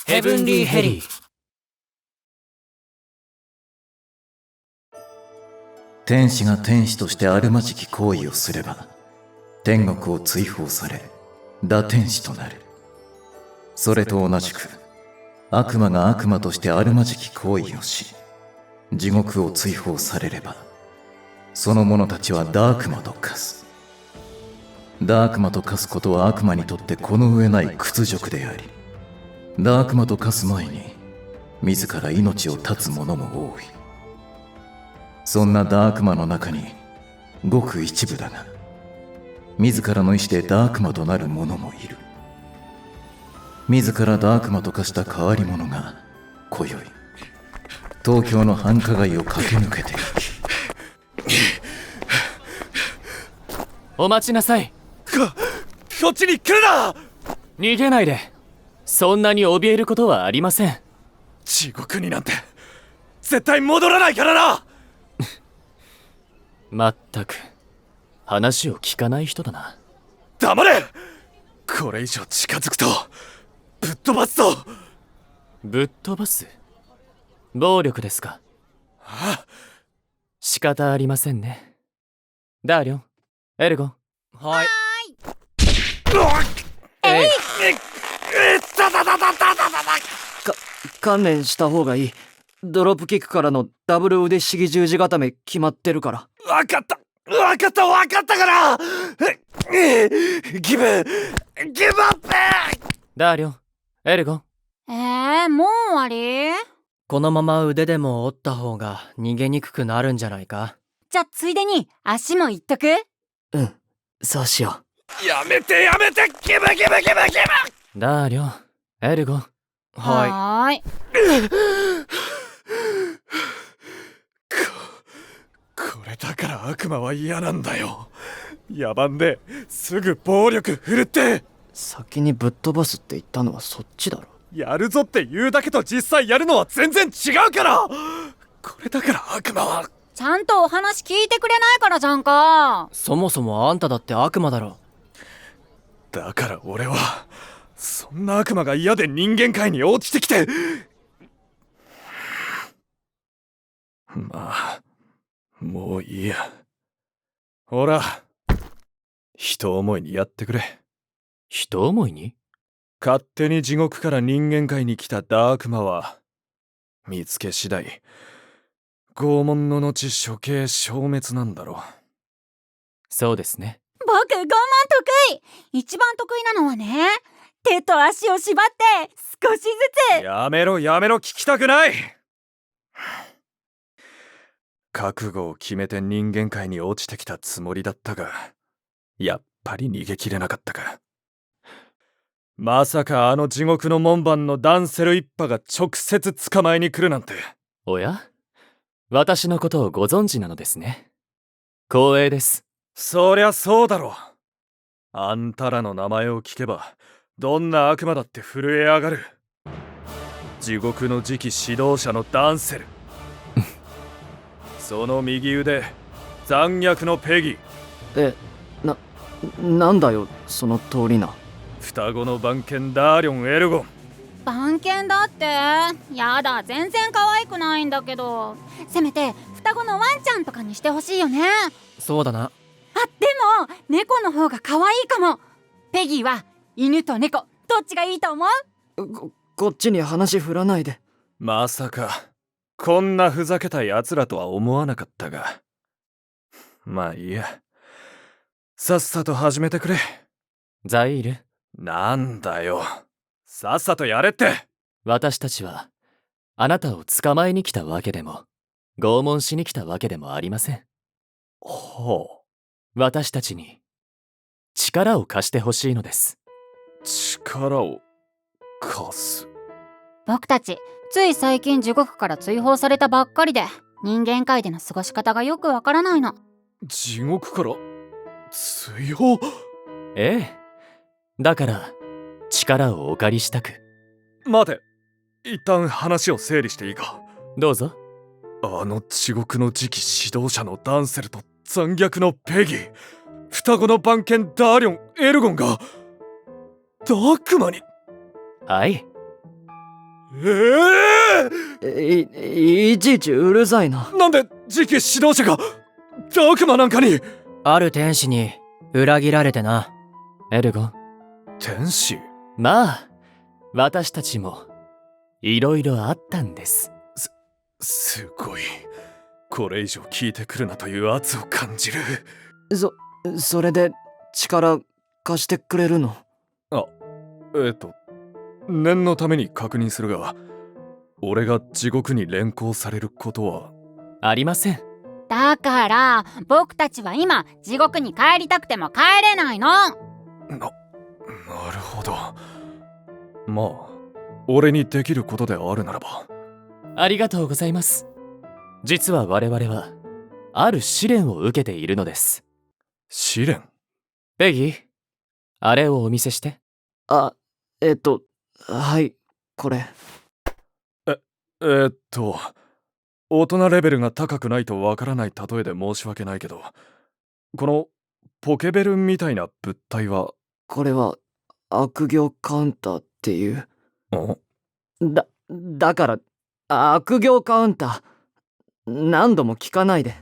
ヘブンリーヘリー。天使が天使としてあるまじき行為をすれば、天国を追放され、堕天使となる。それと同じく、悪魔が悪魔としてあるまじき行為をし、地獄を追放されれば、その者たちはダークマと化す。ダークマと化すことは悪魔にとってこの上ない屈辱であり、ダークマと化す前に、自ら命を絶つ者も多い。そんなダークマの中に、ごく一部だが、自らの意志でダークマとなる者もいる。自らダークマと化した変わり者が、今宵、東京の繁華街を駆け抜けている。お待ちなさい。こっちに来るな！逃げないで。そんなに怯えることはありません。地獄になんて絶対戻らないからな！まったく話を聞かない人だな。黙れ！これ以上近づくとぶっ飛ばすぞ！ぶっ飛ばす？暴力ですか？仕方ありませんね。ダーリョン、エルゴン。はい。観念した方がいい。ドロップキックからのダブル腕ひしぎ十字固め決まってるから。分かったからギブアップ！ダーリョン、エルゴン。もう終わり？このまま腕でも折った方が逃げにくくなるんじゃないか？じゃあついでに足もいっとく？うん、そうしよう。やめてギブ！ダーリョン、エルゴン。はーい。これだから悪魔は嫌なんだよ。野蛮ですぐ暴力振るって。先にぶっ飛ばすって言ったのはそっちだろ。やるぞって言うだけと実際やるのは全然違うから。これだから悪魔は。ちゃんとお話聞いてくれないからじゃんか。そもそもあんただって悪魔だろ。だから俺はそんな悪魔が嫌で人間界に落ちてきて。まあもういいや。ほら人思いにやってくれ。人思いに？勝手に地獄から人間界に来たダークマは見つけ次第拷問の後処刑消滅なんだろう。そうですね。僕拷問得意。一番得意なのはね、手と足を縛って少しずつ。やめろ聞きたくない。覚悟を決めて人間界に落ちてきたつもりだったが、やっぱり逃げきれなかったか。まさかあの地獄の門番のダンセル一派が直接捕まえに来るなんて。おや？私のことをご存知なのですね。光栄です。そりゃそうだろう。あんたらの名前を聞けばどんな悪魔だって震え上がる。地獄の次期指導者のダンセルその右腕残虐のペギー。なんだよその通りな。双子の番犬ダーリョン・エルゴン。番犬だって？やだ、全然可愛くないんだけど。せめて双子のワンちゃんとかにしてほしいよね。そうだな。でも猫の方が可愛いかも。ペギーは犬と猫どっちがいいと思う？こっちに話振らないで。まさかこんなふざけた奴らとは思わなかったが、まあいいや。さっさと始めてくれ。ザイール。なんだよ、さっさとやれって。私たちはあなたを捕まえに来たわけでも拷問しに来たわけでもありません。ほう。私たちに力を貸してほしいのです。力を貸す？僕たちつい最近地獄から追放されたばっかりで、人間界での過ごし方がよくわからないの。地獄から追放？ええ。だから力をお借りしたく。待て、一旦話を整理していいか？どうぞ。あの地獄の次期指導者のダンセルと残虐のペギー、双子の番犬ダーリョン・エルゴンがダークマに？はい。いちいちうるさいな。なんで次期指導者が悪魔なんかに。ある天使に裏切られてな。エルゴン。天使？まあ、私たちも、いろいろあったんです。すごい。これ以上聞いてくるなという圧を感じる。それで力貸してくれるの？念のために確認するが、俺が地獄に連行されることはありません。だから僕たちは今地獄に帰りたくても帰れないの。なるほど。まあ、俺にできることであるならば。ありがとうございます。実は我々は、ある試練を受けているのです。試練？ペギー、あれをお見せして。はい、これ。大人レベルが高くないとわからない例えで申し訳ないけど、このポケベルみたいな物体は。これは悪行カウンターっていう。だから悪行カウンター何度も聞かないで。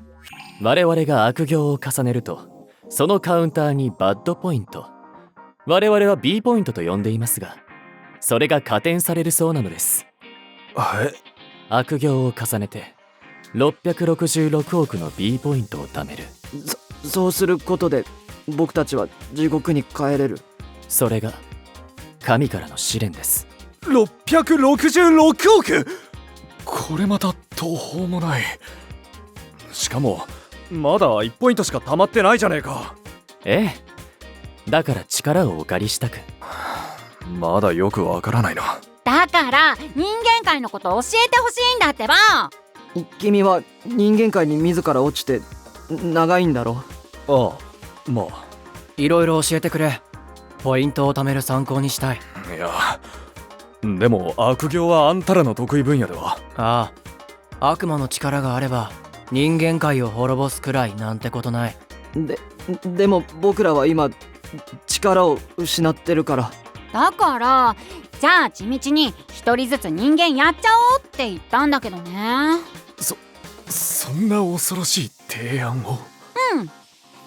我々が悪行を重ねると、そのカウンターにバッドポイント、我々は B ポイントと呼んでいますが、それが加点されるそうなのです。悪行を重ねて666億の B ポイントを貯める。そうすることで僕たちは地獄に帰れる。それが神からの試練です。666億！これまた途方もない。しかもまだ1ポイントしか貯まってないじゃねえか。ええ、だから力をお借りしたく。まだよくわからないな。だから人間界のこと教えてほしいんだってば。君は人間界に自ら落ちて長いんだろ？ああ、まあ。いろいろ教えてくれ。ポイントを貯める参考にしたい。いや、でも悪行はあんたらの得意分野では。ああ、悪魔の力があれば人間界を滅ぼすくらいなんてことない。でも僕らは今力を失ってるから。だからじゃあ地道に一人ずつ人間やっちゃおうって言ったんだけどね。そんな恐ろしい提案を。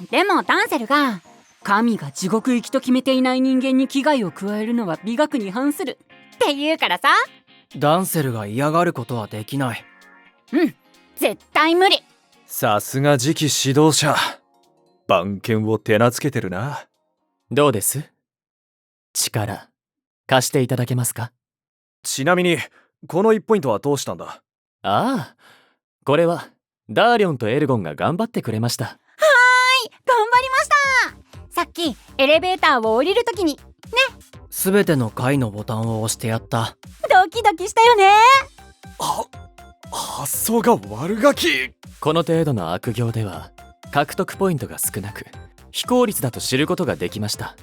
でもダンセルが神が地獄行きと決めていない人間に危害を加えるのは美学に反するって言うからさ。ダンセルが嫌がることはできない。絶対無理。さすが次期指導者。番犬を手なずけてるな。どうです？力貸していただけますか？ちなみにこの1ポイントはどうしたんだ？ああ、これはダーリョンとエルゴンが頑張ってくれました。頑張りました。さっきエレベーターを降りるときにね。すべての階のボタンを押してやった。ドキドキしたよね。発想が悪ガキ。この程度の悪行では獲得ポイントが少なく非効率だと知ることができました。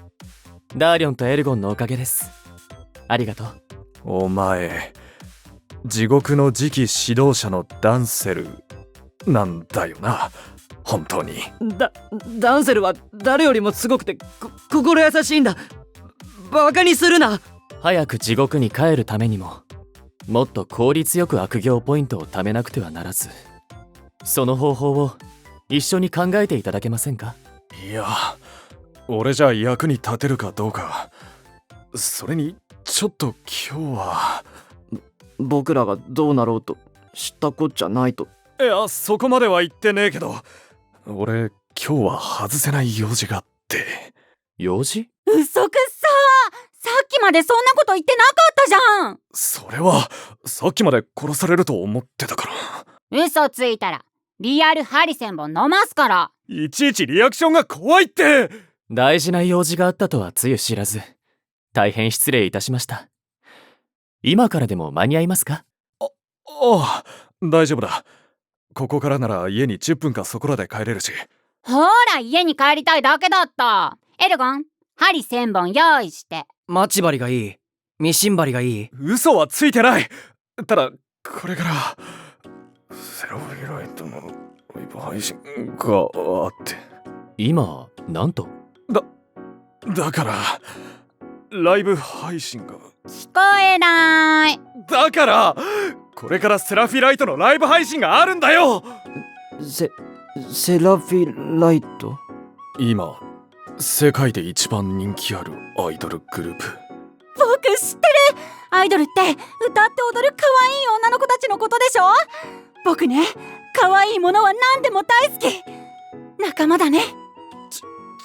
ダーリョンとエルゴンのおかげです。ありがとう。お前、地獄の次期指導者のダンセルなんだよな。本当に。ダンセルは誰よりもすごくて心優しいんだ。バカにするな。早く地獄に帰るためにももっと効率よく悪行ポイントを貯めなくてはならず、その方法を一緒に考えていただけませんか？いや、俺じゃ役に立てるかどうか。それにちょっと今日は。僕らがどうなろうと知ったこっちゃないと。いや、そこまでは言ってねえけど、俺今日は外せない用事があって。用事？嘘くっさ。さっきまでそんなこと言ってなかったじゃん。それはさっきまで殺されると思ってたから。嘘ついたらリアルハリセンボン飲ますから。いちいちリアクションが怖いって。大事な用事があったとはつゆ知らず、大変失礼いたしました。今からでも間に合いますか？ああ、大丈夫だ。ここからなら家に10分かそこらで帰れるし。ほら家に帰りたいだけだった。エルゴン、針1000本用意して。待ち針がいい？ミシン針がいい？嘘はついてない。ただこれからセロリライトのライブ配信があって。今なんと？だからライブ配信が。聞こえない。だからこれからセラフィライトのライブ配信があるんだよ。セラフィライト？今世界で一番人気あるアイドルグループ。僕知ってる。アイドルって歌って踊る可愛い女の子たちのことでしょ。僕ね、可愛いものは何でも大好き。仲間だね。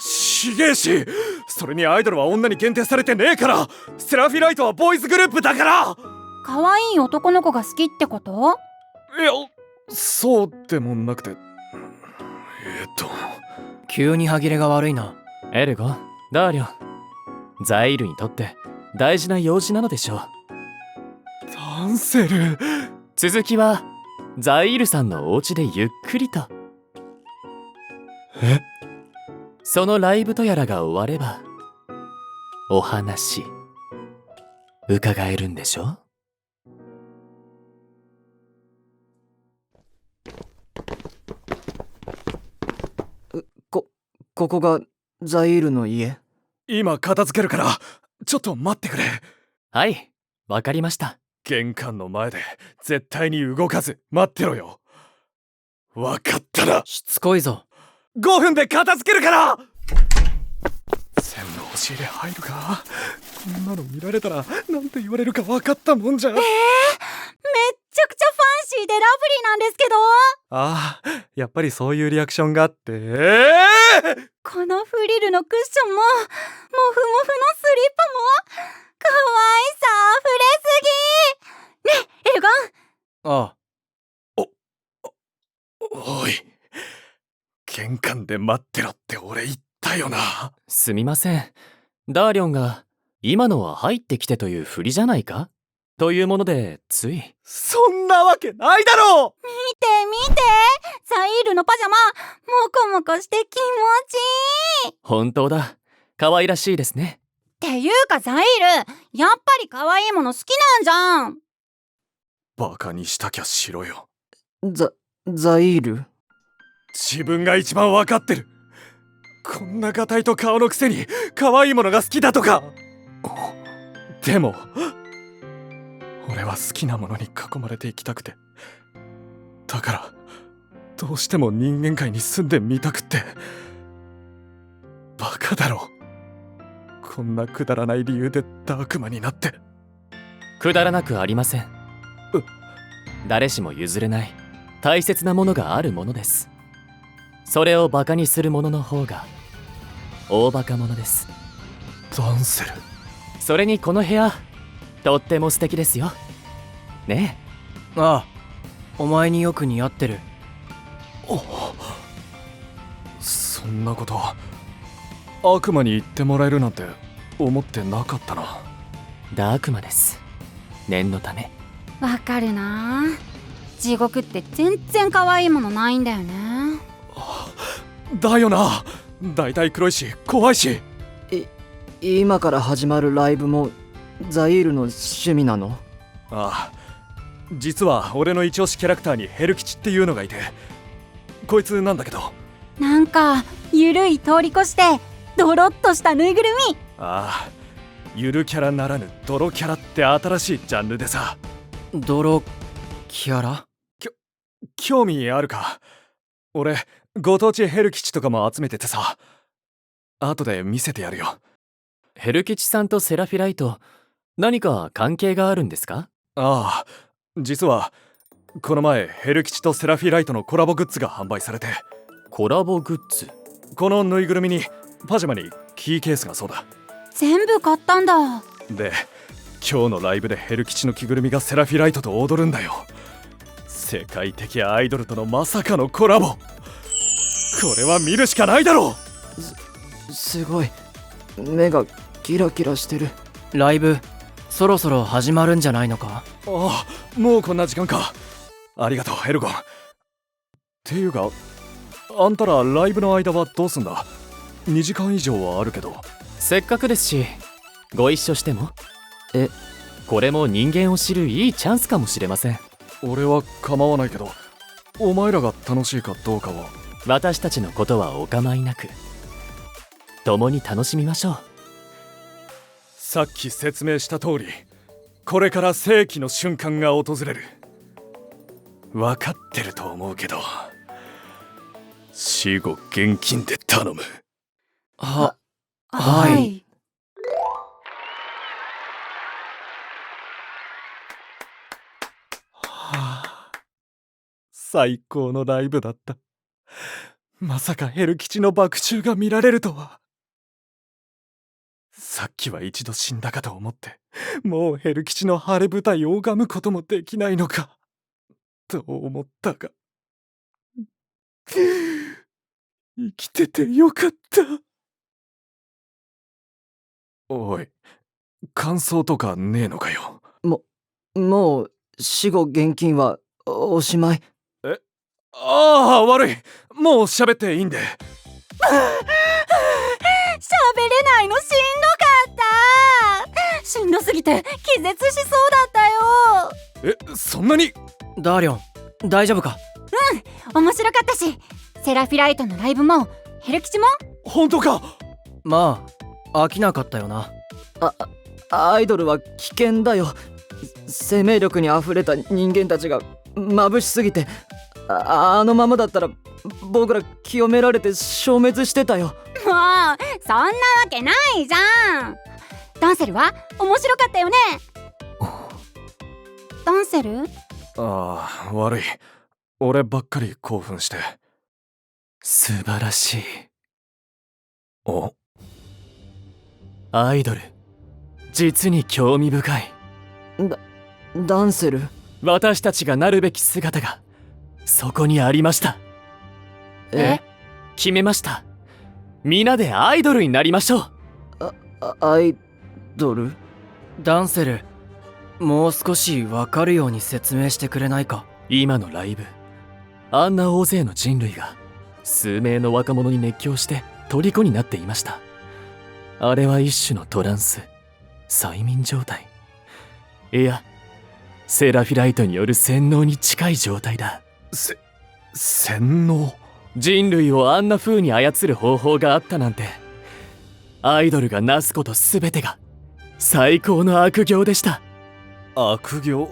ちげえし、それにアイドルは女に限定されてねえから。セラフィライトはボーイズグループだから。可愛い男の子が好きってこと？いや、そうでもなくて、急に歯切れが悪いな。エルゴ、ダーリョン、ザイールにとって大事な用事なのでしょう。ダンセル。続きはザイールさんのお家でゆっくりと。そのライブとやらが終わればお話伺えるんでしょ。ここがザイールの家？今片付けるからちょっと待ってくれ。はい、わかりました。玄関の前で絶対に動かず待ってろよ。わかったな。しつこいぞ。5分で片付けるから。全部押し入れ入るか。こんなの見られたらなんて言われるか分かったもんじゃ。めっちゃくちゃファンシーでラブリーなんですけど。ああ、やっぱりそういうリアクションがあって。このフリルのクッションもモフモフのスリッパも可愛さ溢れすぎ。ねえ、エルゴン。ああ。おい、玄関で待ってろって俺言ったよな。すみません。ダーリョンが今のは入ってきてという振りじゃないかというものでつい。そんなわけないだろう。見て見て、ザイールのパジャマモコモコして気持ちいい。本当だ、可愛らしいですね。っていうかザイール、やっぱり可愛いもの好きなんじゃん。バカにしたきゃしろよ。ザイール？自分が一番わかってる。こんなガタイと顔のくせに可愛いものが好きだとか。でも俺は好きなものに囲まれて生きたくて、だからどうしても人間界に住んでみたくって。バカだろ。こんなくだらない理由でダークマンになって。くだらなくありません。誰しも譲れない大切なものがあるものです。それをバカにする者の方が大バカ者です。ダンセル。それにこの部屋とっても素敵ですよねえ。ああ、お前によく似合ってる。そんなこと悪魔に言ってもらえるなんて思ってなかったな。ダークマです。念のため。わかるな。地獄って全然可愛いものないんだよね。だよな。だいたい黒いし怖いし。今から始まるライブもザイールの趣味なの？ああ、実は俺の一押しキャラクターにヘル吉っていうのがいて、こいつなんだけど、なんかゆるい通り越してドロッとしたぬいぐるみ。ああ、ゆるキャラならぬ泥キャラって新しいジャンルでさ。泥キャラ？興味あるか？俺ご当地ヘル吉とかも集めててさ、後で見せてやるよ。ヘル吉さんとセラフィライト何か関係があるんですか？ああ、実はこの前ヘル吉とセラフィライトのコラボグッズが販売されて。コラボグッズ？このぬいぐるみにパジャマにキーケースがそうだ。全部買ったんだ。で、今日のライブでヘル吉の着ぐるみがセラフィライトと踊るんだよ。世界的アイドルとのまさかのコラボ。これは見るしかないだろう。すごい、目がキラキラしてる。ライブそろそろ始まるんじゃないのか？ああ、もうこんな時間か。ありがとうエルゴン。っていうかあんたらライブの間はどうすんだ？2時間以上はあるけど。せっかくですしご一緒しても。これも人間を知るいいチャンスかもしれません。俺は構わないけど、お前らが楽しいかどうかは。私たちのことはお構いなく共に楽しみましょう。さっき説明した通り、これから世紀の瞬間が訪れる。分かってると思うけど、死後現金で頼む。はい最高のライブだった。まさかヘル吉の爆中が見られるとは。さっきは一度死んだかと思って、もうヘル吉の晴れ舞台を拝むこともできないのかと思ったが、生きててよかった。おい、感想とかねえのかよ。もう死後現金はおしまい。ああ、悪い。もう喋っていいんで。喋れないのしんどかった。しんどすぎて気絶しそうだったよ。そんなに？ダーリョン大丈夫か？面白かったし、セラフィライトのライブもヘル吉も。本当か？まあ飽きなかったよな。アイドルは危険だよ。生命力にあふれた人間たちが眩しすぎて、あのままだったら僕ら清められて消滅してたよ。もうそんなわけないじゃん。ダンセルは面白かったよね。ダンセル？ああ、悪い。俺ばっかり興奮して。素晴らしい。お？アイドル、実に興味深い。ダンセル？私たちがなるべき姿がそこにありました。決めました。皆でアイドルになりましょう。アイドル？ダンセル、もう少し分かるように説明してくれないか？今のライブ、あんな大勢の人類が数名の若者に熱狂して虜になっていました。あれは一種のトランス、催眠状態。いや、セラフィライトによる洗脳に近い状態だ。洗脳？人類をあんな風に操る方法があったなんて、アイドルがなすこと全てが最高の悪行でした。悪行？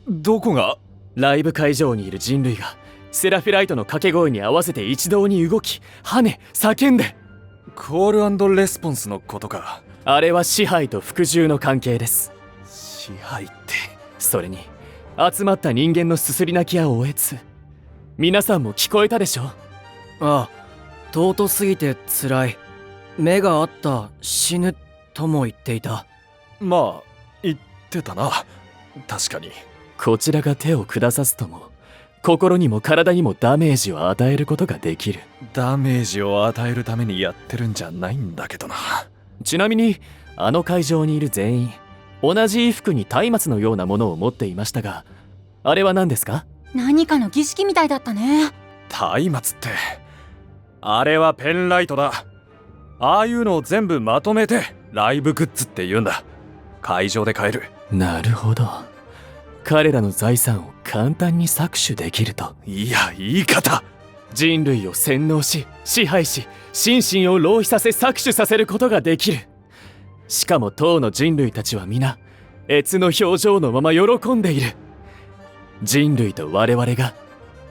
どこが？ライブ会場にいる人類がセラフィライトの掛け声に合わせて一堂に動き、跳ね叫んで。コール&レスポンスのことか。あれは支配と服従の関係です。支配って。それに集まった人間のすすり泣きやおえつ、皆さんも聞こえたでしょ？ああ、尊すぎてつらい。目があった死ぬとも言っていた。まあ言ってたな。確かに。こちらが手を下さずとも心にも体にもダメージを与えることができる。ダメージを与えるためにやってるんじゃないんだけどな。ちなみにあの会場にいる全員同じ衣服に松明のようなものを持っていましたが、あれは何ですか？何かの儀式みたいだったね。松明って、あれはペンライトだ。ああいうのを全部まとめてライブグッズって言うんだ。会場で買える。なるほど。彼らの財産を簡単に搾取できると。いや、言い方。人類を洗脳し支配し、心身を浪費させ搾取させることができる。しかも当の人類たちは皆悦の表情のまま喜んでいる。人類と我々が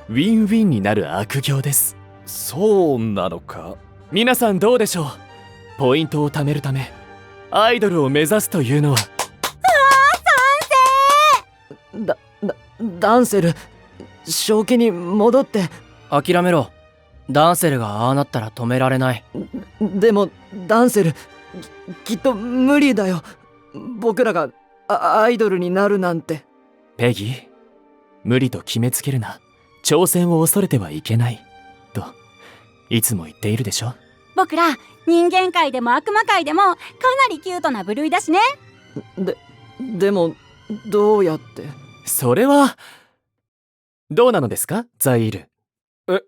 ウィンウィンになる悪行です。そうなのか？皆さんどうでしょう？ポイントを貯めるためアイドルを目指すというのは。ダンセル、正気に戻って。諦めろ。ダンセルがああなったら止められない。でもダンセル、きっと無理だよ。僕らがアイドルになるなんて。ペギー、無理と決めつけるな。挑戦を恐れてはいけないといつも言っているでしょ。僕ら人間界でも悪魔界でもかなりキュートな部類だしね。でもどうやって？それはどうなのですか、ザイール？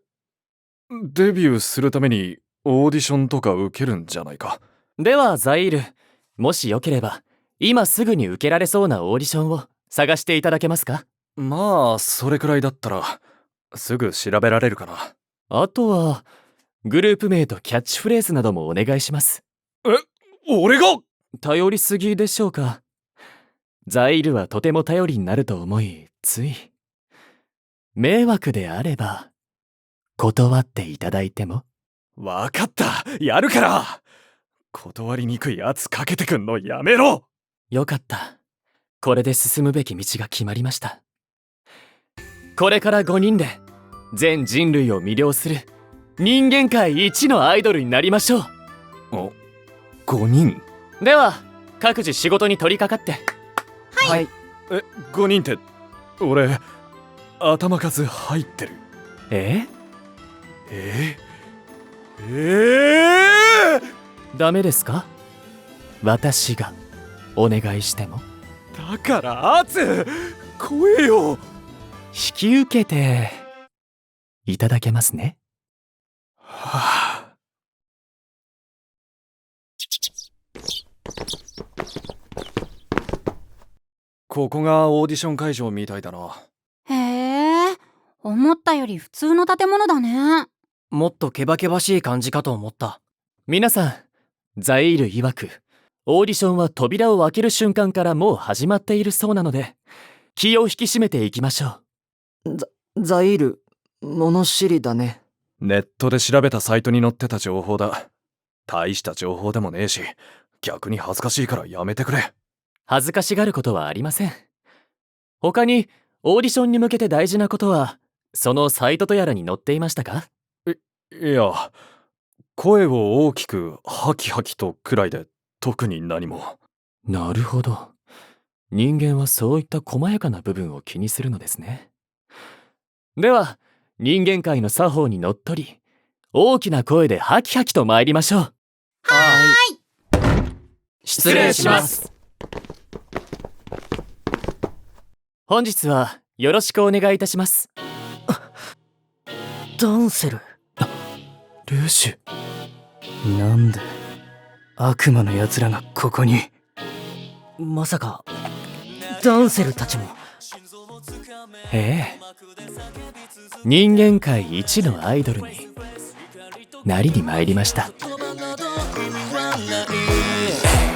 デビューするためにオーディションとか受けるんじゃないか。ではザイール、もしよければ今すぐに受けられそうなオーディションを探していただけますか？まあそれくらいだったらすぐ調べられるかな。あとはグループ名とキャッチフレーズなどもお願いします。俺が？頼りすぎでしょうか？ザイールはとても頼りになると思い、つい。迷惑であれば、断っていただいても。わかった、やるから。断りにくい圧かけてくんのやめろ。よかった。これで進むべき道が決まりました。これから5人で全人類を魅了する人間界一のアイドルになりましょう。お、5人。では各自仕事に取り掛かって。はい。5人って俺頭数入ってる。ダメですか？私がお願いしても。だから圧怖えよ。引き受けていただけますね。はあ。ここがオーディション会場みたいだな。へえ、思ったより普通の建物だね。もっとケバケバしい感じかと思った。皆さん、ザイール曰くオーディションは扉を開ける瞬間からもう始まっているそうなので、気を引き締めていきましょう。ザイール、物知りだね。ネットで調べたサイトに載ってた情報だ。大した情報でもねえし、逆に恥ずかしいからやめてくれ。恥ずかしがることはありません。他にオーディションに向けて大事なことはそのサイトとやらに載っていましたか？いや、声を大きくハキハキとくらいで特に何も。なるほど。人間はそういった細やかな部分を気にするのですね。では人間界の作法にのっとり大きな声でハキハキと参りましょう。はーい。失礼します。本日はよろしくお願いいたします。ダンセル。ルーシュ。なんで悪魔の奴らがここに。まさかダンセルたちも。ええ、人間界一のアイドルになりに参りました。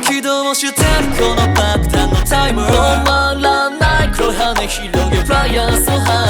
起動してこの爆弾のタイム、止まらない黒い羽広げフライヤーそハ